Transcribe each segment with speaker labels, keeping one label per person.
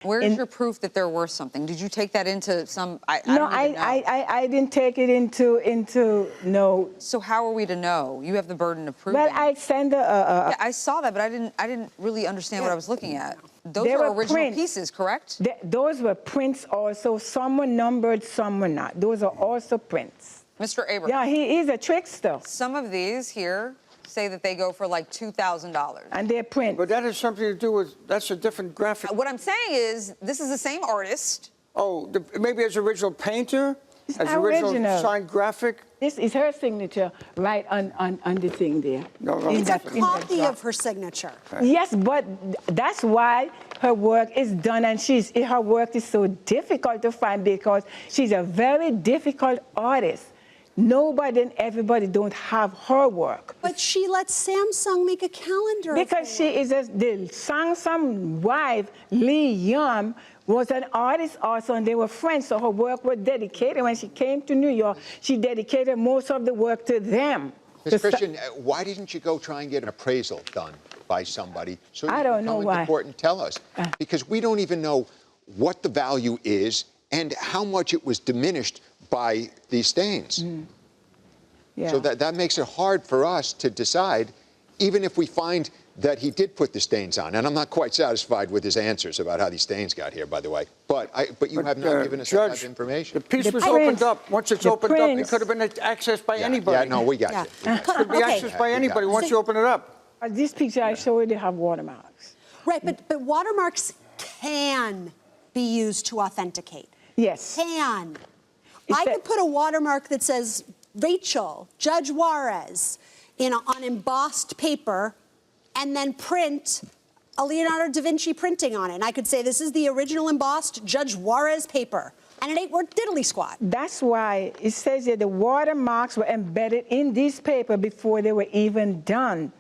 Speaker 1: Where's your proof that they're worth something? Did you take that into some?
Speaker 2: I didn't take it into no.
Speaker 1: So how are we to know? You have the burden of proving.
Speaker 2: Well, I send
Speaker 1: yeah, I saw that, but I didn't really understand what I was looking at. Those are original pieces, correct?
Speaker 2: Those were prints also. Some were numbered, some were not. Those are also prints.
Speaker 1: Mr. Abrams.
Speaker 2: Yeah, he is a trickster.
Speaker 1: Some of these here say that they go for like $2,000.
Speaker 2: And they're prints.
Speaker 3: But that has something to do with, that's a different graphic.
Speaker 1: What I'm saying is, this is the same artist.
Speaker 3: Oh, maybe as original painter?
Speaker 2: It's
Speaker 3: as original signed graphic?
Speaker 2: This is her signature right on the thing there.
Speaker 3: No,
Speaker 4: it's a copy of her signature.
Speaker 2: Right. Yes, but that's why her work is done, and her work is so difficult to find because she's a very difficult artist. Nobody and everybody don't have her work.
Speaker 4: But she lets Samsung make a calendar.
Speaker 2: Because she is the Samsung wife, Lee Yum, was an artist also, and they were friends, so her work was dedicated. When she came to New York, she dedicated most of the work to them.
Speaker 5: Ms. Christian, why didn't you go try and get an appraisal done by somebody? So
Speaker 2: I don't know why.
Speaker 5: Court and tell us. Because we don't even know what the value is and how much it was diminished by these stains. Yeah. So that makes it hard for us to decide, even if we find that he did put the stains on. And I'm not quite satisfied with his answers about how these stains got here, by the way. But you have not given us that type of information.
Speaker 3: The piece was opened up. Once it's opened up, it could have been accessed by anybody.
Speaker 5: Yeah, no, we got you.
Speaker 3: It could be accessed by anybody once you open it up.
Speaker 2: This picture I showed you, they have watermarks.
Speaker 4: Right, but watermarks can be used to authenticate.
Speaker 2: Yes.
Speaker 4: Can. I could put a watermark that says Rachel, Judge Juarez, on embossed paper, and then print a Leonardo da Vinci printing on it. And I could say, this is the original embossed Judge Juarez paper. And it ain't worth diddly squat.
Speaker 2: That's why it says that the watermarks were embedded in this paper before they were even done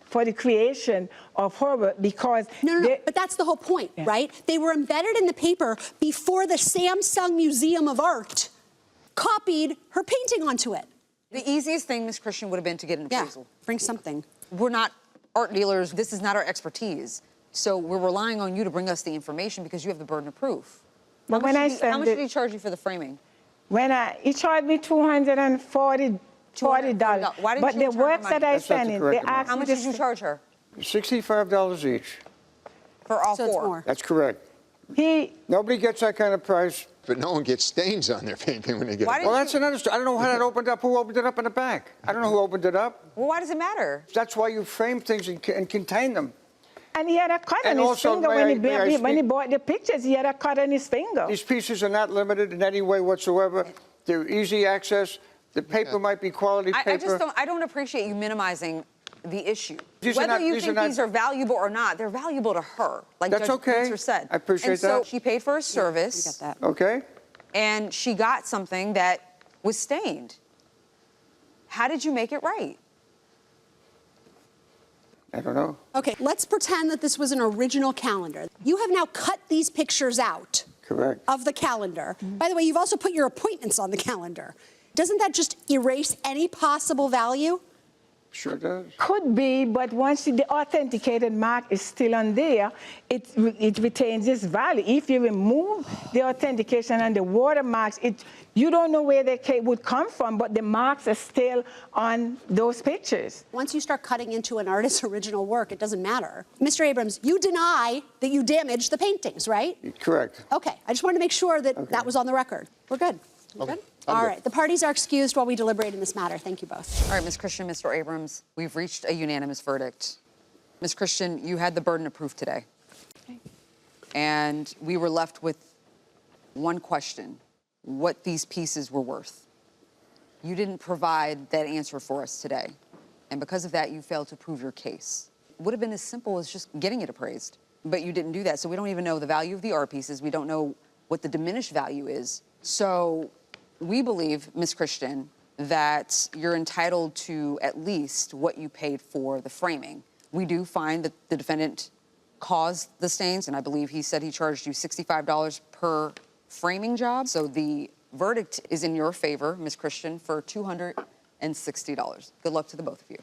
Speaker 2: for the creation of her work, because...
Speaker 4: No, but that's the whole point, right? They were embedded in the paper before the Samsung Museum of Art copied her painting onto it.
Speaker 1: The easiest thing, Ms. Christian, would have been to get an appraisal.
Speaker 4: Yeah, bring something.
Speaker 1: We're not art dealers. This is not our expertise. So we're relying on you to bring us the information because you have the burden of proof.
Speaker 2: But
Speaker 1: how much did he charge you for the framing?
Speaker 2: He charged me $240.
Speaker 1: Why didn't
Speaker 2: but
Speaker 1: you
Speaker 2: the works that I sent in, they asked
Speaker 1: how much did you charge her?
Speaker 3: $65 each.
Speaker 1: For all
Speaker 4: so
Speaker 1: four?
Speaker 4: It's more.
Speaker 3: That's correct. Nobody gets that kind of price.
Speaker 5: But no one gets stains on their painting when they get it.
Speaker 3: Well, that's another story. I don't know how that opened up. Who opened it up in the back? I don't know who opened it up.
Speaker 1: Well, why does it matter?
Speaker 3: That's why you frame things and contain them.
Speaker 2: And he had a cut on his finger when he bought the pictures. He had a cut on his finger.
Speaker 3: These pieces are not limited in any way whatsoever. They're easy access. The paper might be quality paper.
Speaker 1: I don't appreciate you minimizing the issue. Whether you think these are valuable or not, they're valuable to her, like Judge Spencer said.
Speaker 3: I appreciate that.
Speaker 1: So she paid for a service.
Speaker 4: You get that.
Speaker 3: Okay.
Speaker 1: And she got something that was stained. How did you make it right?
Speaker 3: I don't know.
Speaker 4: Okay, let's pretend that this was an original calendar. You have now cut these pictures out.
Speaker 3: Correct.
Speaker 4: Of the calendar. By the way, you've also put your appointments on the calendar. Doesn't that just erase any possible value?
Speaker 3: Sure does.
Speaker 2: Could be, but once the authenticated mark is still on there, it retains its value. If you remove the authentication and the watermarks, you don't know where they would come from, but the marks are still on those pictures.
Speaker 4: Once you start cutting into an artist's original work, it doesn't matter. Mr. Abrams, you deny that you damaged the paintings, right?
Speaker 3: Correct.
Speaker 4: Okay, I just wanted to make sure that that was on the record. We're good. We're good? All right, the parties are excused while we deliberate in this matter. Thank you both.
Speaker 1: All right, Ms. Christian, Mr. Abrams, we've reached a unanimous verdict. Ms. Christian, you had the burden of proof today. Okay. And we were left with one question, what these pieces were worth. You didn't provide that answer for us today. And because of that, you failed to prove your case. It would have been as simple as just getting it appraised, but you didn't do that. So we don't even know the value of the art pieces. We don't know what the diminished value is. So we believe, Ms. Christian, that you're entitled to at least what you paid for the framing. We do find that the defendant caused the stains, and I believe he said he charged you $65 per framing job. So the verdict is in your favor, Ms. Christian, for $260. Good luck to the both of you.